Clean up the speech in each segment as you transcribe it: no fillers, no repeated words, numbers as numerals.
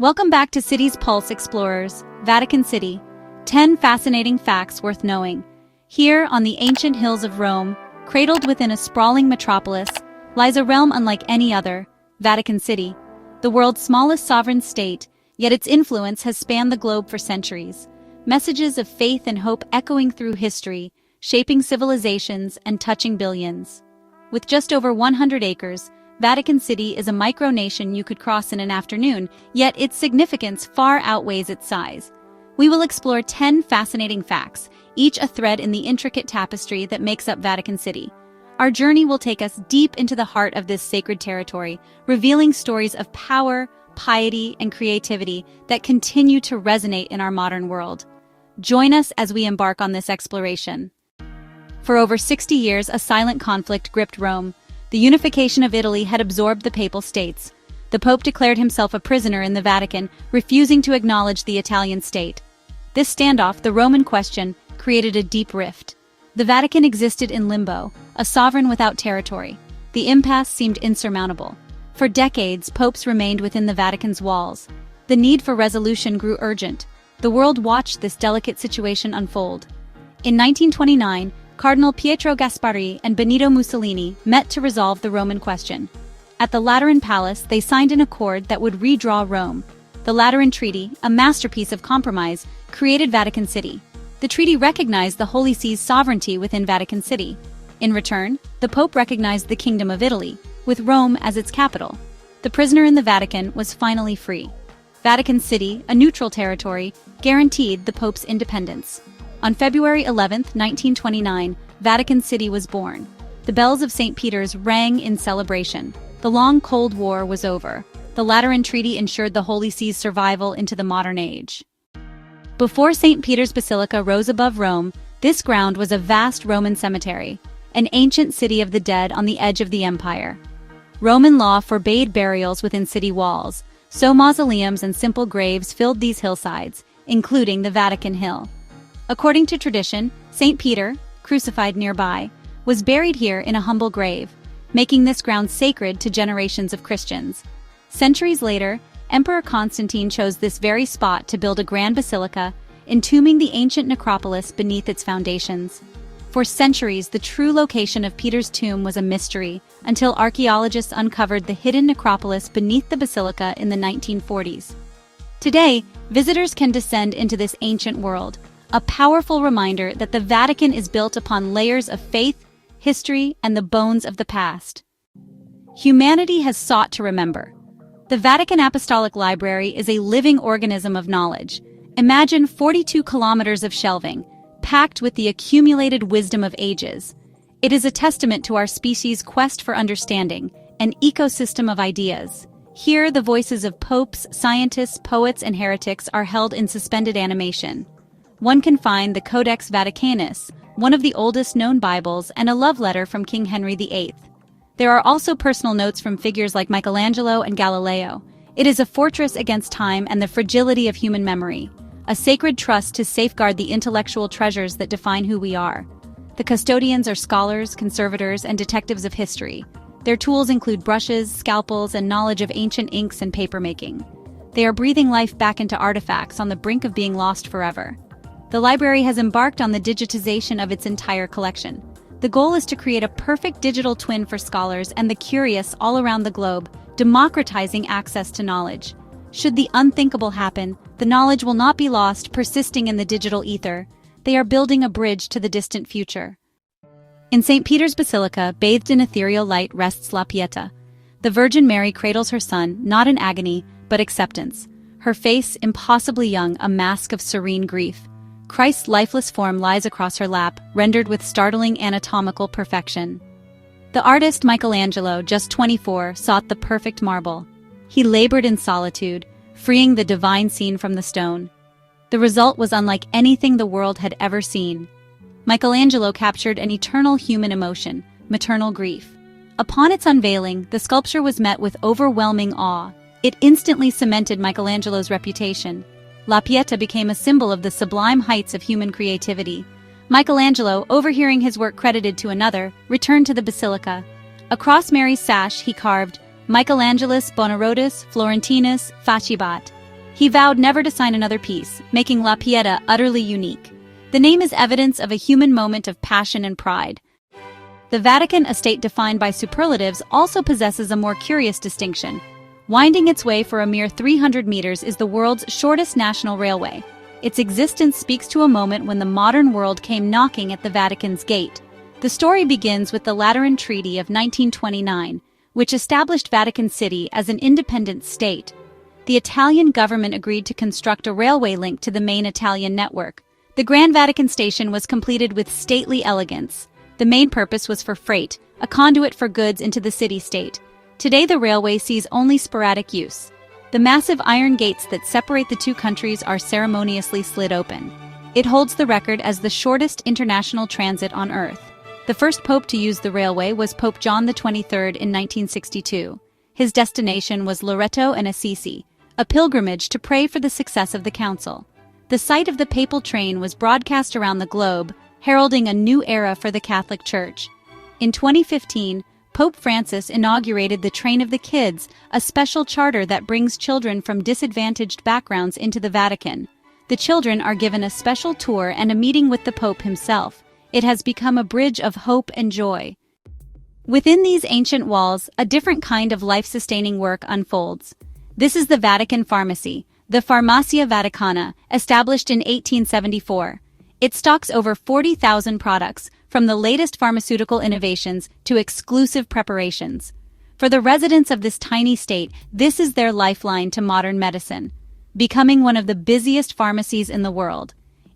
Welcome back to City's Pulse Explorers, Vatican City. 10 fascinating facts worth knowing. Here, on the ancient hills of Rome, cradled within a sprawling metropolis, lies a realm unlike any other, Vatican City. The world's smallest sovereign state, yet its influence has spanned the globe for centuries. Messages of faith and hope echoing through history, shaping civilizations and touching billions. With just over 100 acres, Vatican City is a micronation you could cross in an afternoon, yet its significance far outweighs its size. We will explore 10 fascinating facts, each a thread in the intricate tapestry that makes up Vatican City. Our journey will take us deep into the heart of this sacred territory, revealing stories of power, piety, and creativity that continue to resonate in our modern world. Join us as we embark on this exploration. For over 60 years, a silent conflict gripped Rome. The unification of Italy had absorbed the Papal States. The Pope declared himself a prisoner in the Vatican, refusing to acknowledge the Italian state. This standoff, the Roman question, created a deep rift. The Vatican existed in limbo, a sovereign without territory. The impasse seemed insurmountable. For decades, popes remained within the Vatican's walls. The need for resolution grew urgent. The world watched this delicate situation unfold. In 1929, Cardinal Pietro Gasparri and Benito Mussolini met to resolve the Roman question. At the Lateran Palace, they signed an accord that would redraw Rome. The Lateran Treaty, a masterpiece of compromise, created Vatican City. The treaty recognized the Holy See's sovereignty within Vatican City. In return, the Pope recognized the Kingdom of Italy, with Rome as its capital. The prisoner in the Vatican was finally free. Vatican City, a neutral territory, guaranteed the Pope's independence. On February 11, 1929, Vatican City was born. The bells of St. Peter's rang in celebration. The long Cold War was over. The Lateran Treaty ensured the Holy See's survival into the modern age. Before St. Peter's Basilica rose above Rome, this ground was a vast Roman cemetery, an ancient city of the dead on the edge of the empire. Roman law forbade burials within city walls, so mausoleums and simple graves filled these hillsides, including the Vatican Hill. According to tradition, St. Peter, crucified nearby, was buried here in a humble grave, making this ground sacred to generations of Christians. Centuries later, Emperor Constantine chose this very spot to build a grand basilica, entombing the ancient necropolis beneath its foundations. For centuries, the true location of Peter's tomb was a mystery, until archaeologists uncovered the hidden necropolis beneath the basilica in the 1940s. Today, visitors can descend into this ancient world, a powerful reminder that the Vatican is built upon layers of faith, history, and the bones of the past. Humanity has sought to remember. The Vatican Apostolic Library is a living organism of knowledge. Imagine 42 kilometers of shelving, packed with the accumulated wisdom of ages. It is a testament to our species' quest for understanding, an ecosystem of ideas. Here, the voices of popes, scientists, poets, and heretics are held in suspended animation. One can find the Codex Vaticanus, one of the oldest known Bibles, and a love letter from King Henry VIII. There are also personal notes from figures like Michelangelo and Galileo. It is a fortress against time and the fragility of human memory, a sacred trust to safeguard the intellectual treasures that define who we are. The custodians are scholars, conservators, and detectives of history. Their tools include brushes, scalpels, and knowledge of ancient inks and papermaking. They are breathing life back into artifacts on the brink of being lost forever. The library has embarked on the digitization of its entire collection. The goal is to create a perfect digital twin for scholars and the curious all around the globe, democratizing access to knowledge. Should the unthinkable happen, the knowledge will not be lost, persisting in the digital ether. They are building a bridge to the distant future. In St. Peter's Basilica, bathed in ethereal light, rests La Pieta. The Virgin Mary cradles her son, not in agony, but acceptance. Her face, impossibly young, a mask of serene grief. Christ's lifeless form lies across her lap, rendered with startling anatomical perfection. The artist Michelangelo, just 24, sought the perfect marble. He labored in solitude, freeing the divine scene from the stone. The result was unlike anything the world had ever seen. Michelangelo captured an eternal human emotion, maternal grief. Upon its unveiling, the sculpture was met with overwhelming awe. It instantly cemented Michelangelo's reputation. La Pieta became a symbol of the sublime heights of human creativity. Michelangelo, overhearing his work credited to another, returned to the basilica. Across Mary's sash he carved Michelangelus Bonarotis Florentinus Facibat, He vowed never to sign another peace, making La Pieta utterly unique. The name is evidence of a human moment of passion and pride. The Vatican, a state defined by superlatives, also possesses a more curious distinction. Winding its way for a mere 300 meters is the world's shortest national railway. Its existence speaks to a moment when the modern world came knocking at the Vatican's gate. The story begins with the Lateran Treaty of 1929, which established Vatican City as an independent state. The Italian government agreed to construct a railway link to the main Italian network. The Grand Vatican Station was completed with stately elegance. The main purpose was for freight, a conduit for goods into the city-state. Today the railway sees only sporadic use. The massive iron gates that separate the two countries are ceremoniously slid open. It holds the record as the shortest international transit on Earth. The first pope to use the railway was Pope John XXIII in 1962. His destination was Loreto and Assisi, a pilgrimage to pray for the success of the council. The sight of the papal train was broadcast around the globe, heralding a new era for the Catholic Church. In 2015, Pope Francis inaugurated the Train of the Kids, a special charter that brings children from disadvantaged backgrounds into the Vatican. The children are given a special tour and a meeting with the Pope himself. It has become a bridge of hope and joy. Within these ancient walls, a different kind of life-sustaining work unfolds. This is the Vatican Pharmacy, the Farmacia Vaticana, established in 1874. It stocks over 40,000 products, from the latest pharmaceutical innovations to exclusive preparations. For the residents of this tiny state, this is their lifeline to modern medicine, becoming one of the busiest pharmacies in the world.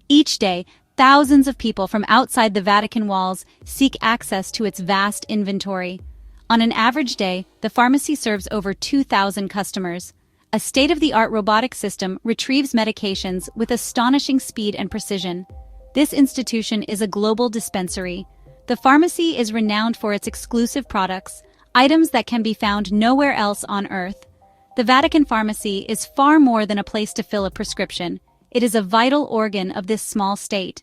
Each day, thousands of people from outside the Vatican walls seek access to its vast inventory. On an average day, the pharmacy serves over 2,000 customers. A state-of-the-art robotic system retrieves medications with astonishing speed and precision. This institution is a global dispensary. The pharmacy is renowned for its exclusive products, items that can be found nowhere else on Earth. The Vatican Pharmacy is far more than a place to fill a prescription. It is a vital organ of this small state.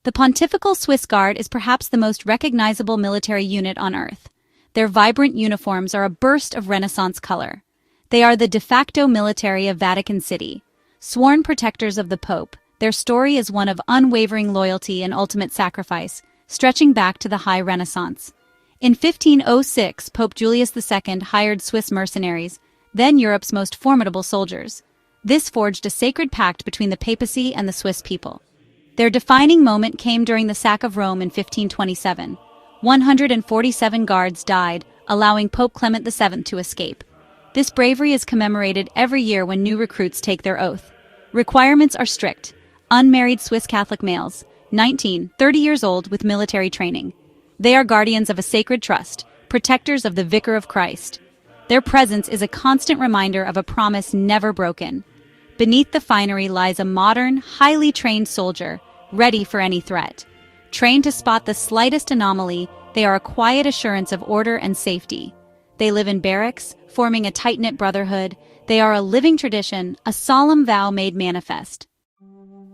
The Pontifical Swiss Guard is perhaps the most recognizable military unit on Earth. Their vibrant uniforms are a burst of Renaissance color. They are the de facto military of Vatican City. Sworn protectors of the Pope, their story is one of unwavering loyalty and ultimate sacrifice, stretching back to the High Renaissance. In 1506, Pope Julius II hired Swiss mercenaries, then Europe's most formidable soldiers. This forged a sacred pact between the papacy and the Swiss people. Their defining moment came during the sack of Rome in 1527. 147 guards died, allowing Pope Clement VII to escape. This bravery is commemorated every year when new recruits take their oath. Requirements are strict. Unmarried Swiss Catholic males, 19, 30 years old with military training. They are guardians of a sacred trust, protectors of the Vicar of Christ. Their presence is a constant reminder of a promise never broken. Beneath the finery lies a modern, highly trained soldier, ready for any threat. Trained to spot the slightest anomaly, they are a quiet assurance of order and safety. They live in barracks, forming a tight-knit brotherhood. They are a living tradition, a solemn vow made manifest.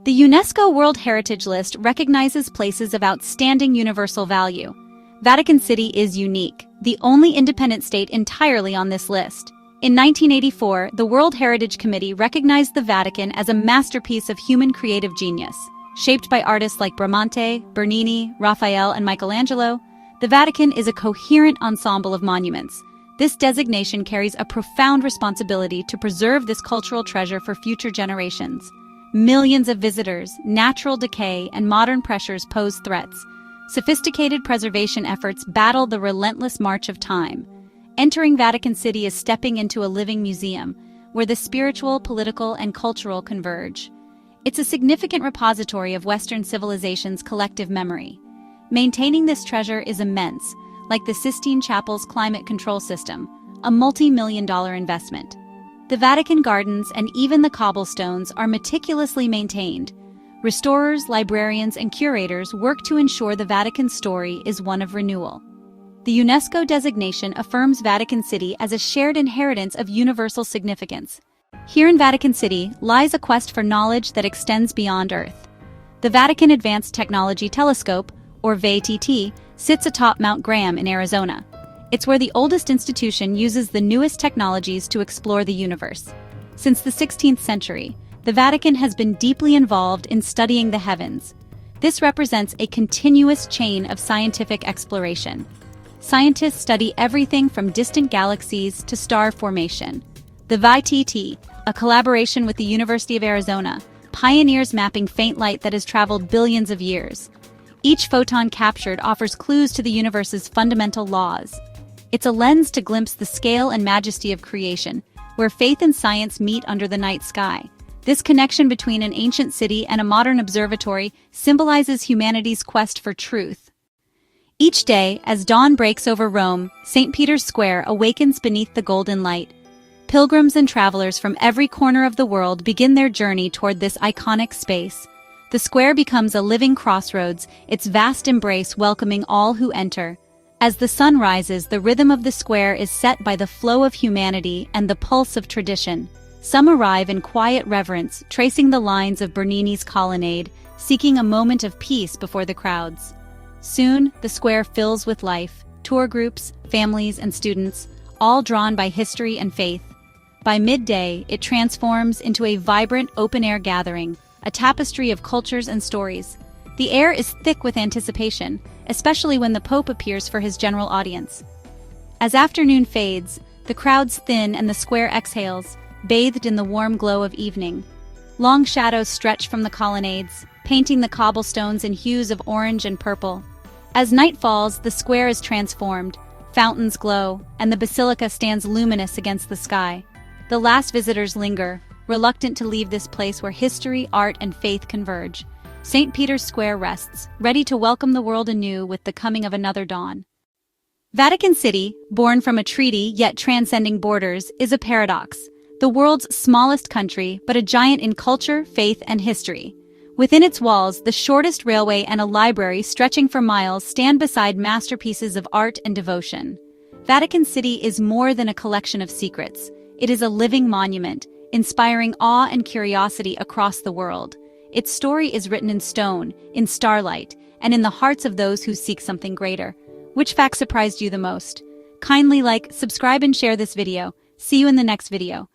The UNESCO World Heritage List recognizes places of outstanding universal value. Vatican City is unique, the only independent state entirely on this list. In 1984, the World Heritage Committee recognized the Vatican as a masterpiece of human creative genius. Shaped by artists like Bramante, Bernini, Raphael, and Michelangelo, the Vatican is a coherent ensemble of monuments. This designation carries a profound responsibility to preserve this cultural treasure for future generations. Millions of visitors, natural decay, and modern pressures pose threats. Sophisticated preservation efforts battle the relentless march of time. Entering Vatican City is stepping into a living museum, where the spiritual, political, and cultural converge. It's a significant repository of Western civilization's collective memory. Maintaining this treasure is immense, like the Sistine Chapel's climate control system, a multi-million-dollar investment. The Vatican gardens and even the cobblestones are meticulously maintained. Restorers, librarians, and curators work to ensure the Vatican story is one of renewal. The UNESCO designation affirms Vatican City as a shared inheritance of universal significance. Here in Vatican City lies a quest for knowledge that extends beyond Earth. The Vatican Advanced Technology Telescope, or VATT, sits atop Mount Graham in Arizona. It's where the oldest institution uses the newest technologies to explore the universe. Since the 16th century, the Vatican has been deeply involved in studying the heavens. This represents a continuous chain of scientific exploration. Scientists study everything from distant galaxies to star formation. The VITT, a collaboration with the University of Arizona, pioneers mapping faint light that has traveled billions of years. Each photon captured offers clues to the universe's fundamental laws. It's a lens to glimpse the scale and majesty of creation, where faith and science meet under the night sky. This connection between an ancient city and a modern observatory symbolizes humanity's quest for truth. Each day, as dawn breaks over Rome, St. Peter's Square awakens beneath the golden light. Pilgrims and travelers from every corner of the world begin their journey toward this iconic space. The square becomes a living crossroads, its vast embrace welcoming all who enter. As the sun rises, the rhythm of the square is set by the flow of humanity and the pulse of tradition. Some arrive in quiet reverence, tracing the lines of Bernini's colonnade, seeking a moment of peace before the crowds. Soon, the square fills with life, tour groups, families, and students, all drawn by history and faith. By midday, it transforms into a vibrant open-air gathering, a tapestry of cultures and stories. The air is thick with anticipation, especially when the Pope appears for his general audience. As afternoon fades, the crowds thin and the square exhales, bathed in the warm glow of evening. Long shadows stretch from the colonnades, painting the cobblestones in hues of orange and purple. As night falls, the square is transformed, fountains glow, and the basilica stands luminous against the sky. The last visitors linger, reluctant to leave this place where history, art, and faith converge. St. Peter's Square rests, ready to welcome the world anew with the coming of another dawn. Vatican City, born from a treaty yet transcending borders, is a paradox. The world's smallest country, but a giant in culture, faith, and history. Within its walls, the shortest railway and a library stretching for miles stand beside masterpieces of art and devotion. Vatican City is more than a collection of secrets. It is a living monument, inspiring awe and curiosity across the world. Its story is written in stone, in starlight, and in the hearts of those who seek something greater. Which fact surprised you the most? Kindly like, subscribe, and share this video. See you in the next video.